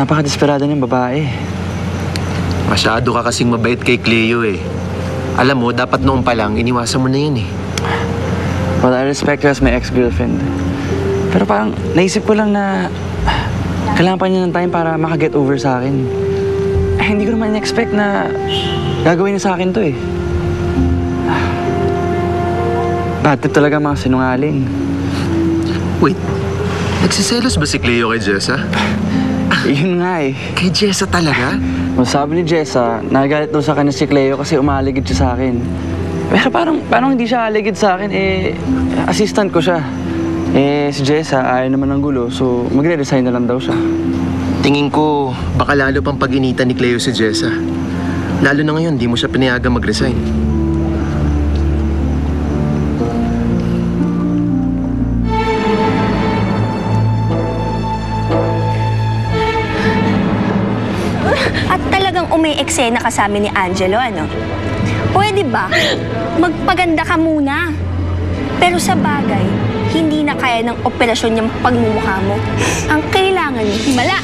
Napaka-desperado ng babae. Masyado ka kasing mabait kay Cleo eh. Alam mo, dapat noon pa lang, iniwasan mo na yan eh. Well, I respect her as my ex-girlfriend. Pero parang naisip ko lang na kailangan pa niya ng time para makaget over sa akin. Eh, hindi ko naman in-expect na gagawin niya sa akin to eh. Bad trip talaga mga sinungaling. Wait, nagsiselos ba si Cleo kay Jessa? Yun nga eh. Kay Jessa talaga? Well, sabi ni Jessa, nagalit daw sa kanya si Cleo kasi umaligid siya sa akin. Pero parang hindi siya aligid sa akin, eh, assistant ko siya. Eh, si Jessa ayaw naman ng gulo, so magre-resign na lang daw siya. Tingin ko, baka lalo pang pag-initan ni Cleo si Jessa. Lalo na ngayon, di mo siya pinayagang mag-resign. At talagang umi-eksena ka sa amin ni Angelo, ano? Pwede ba? Magpaganda ka muna. Pero sa bagay, hindi na kaya ng operasyon yung pagmumukha mo. Ang kailangan niyo, himala!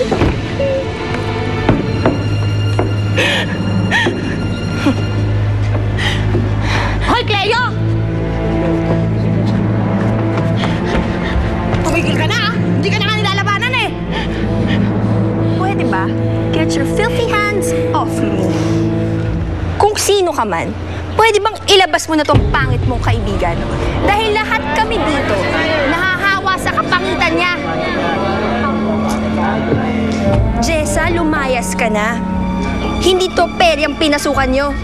Hoy, Cleo! Tumigil ka na, ah! Hindi ka na nga nilalabanan, eh! Pwede ba? Get your filthy hands off me. Kung sino ka man, pwede bang ilabas mo na tong pangit mong kaibigan? Dahil lahat kami dito, nahahawa sa kapangitan niya. Jessa, lumayas ka na. Hindi to peryang pinasukan nyo.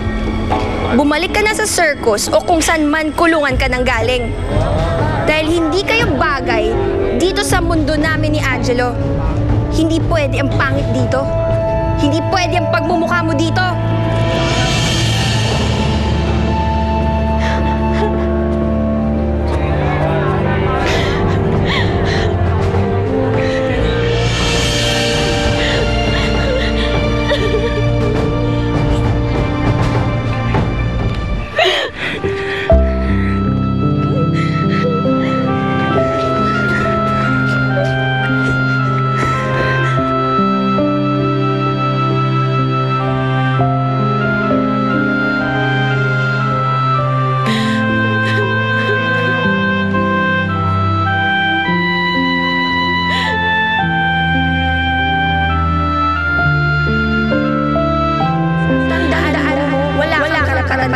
Bumalik ka na sa circus o kung saan man kulungan ka nang galing. Dahil hindi kayo bagay dito sa mundo namin ni Angelo. Hindi pwede ang pangit dito. Hindi pwede ang pagmumukha mo dito.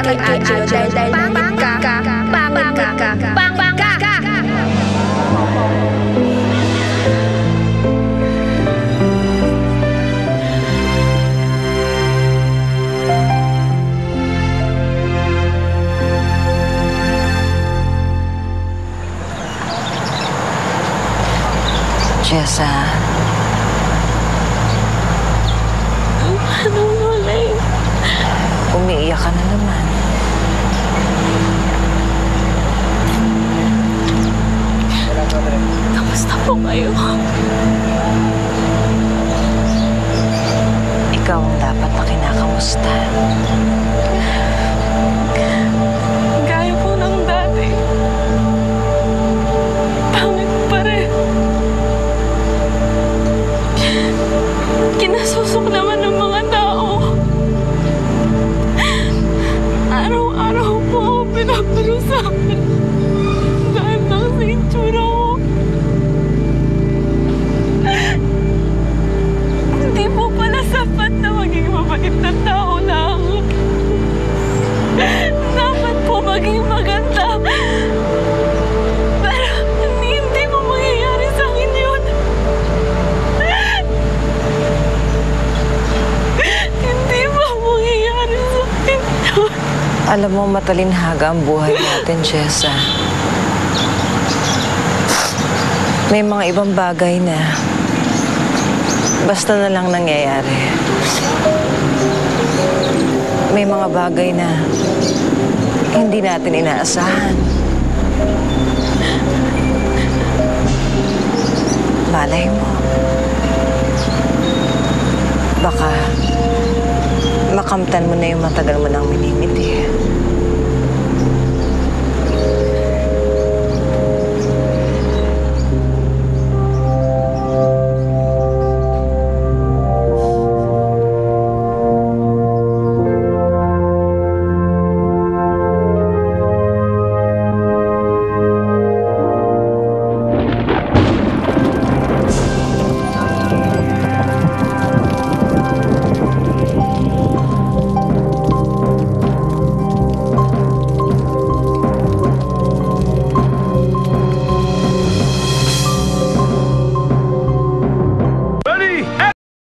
Kay Angelo dahil pangit ka. Jessa. Anong nalay? Umiiyak ka na naman. Kamusta po kayo? Ikaw ang dapat na kinakamusta. Gaya po ng dati. Pangit pa rin. Kinasusok naman ng mga tao. Araw-araw po ako pinaparusakan. Dahil lang sa itsura ko. Hindi po pala sapat na maging mabait na tao lang. Dapat po maging maganda. Pero hindi po mangyayari sa akin yun. Hindi po mangyayari sa akin yun. Alam mo, matalinhaga ang buhay natin, Jessa. May mga ibang bagay na basta na lang nangyayari. May mga bagay na hindi natin inaasahan. Malay mo. Baka makamtan mo na yung matagal mo nang minimiti.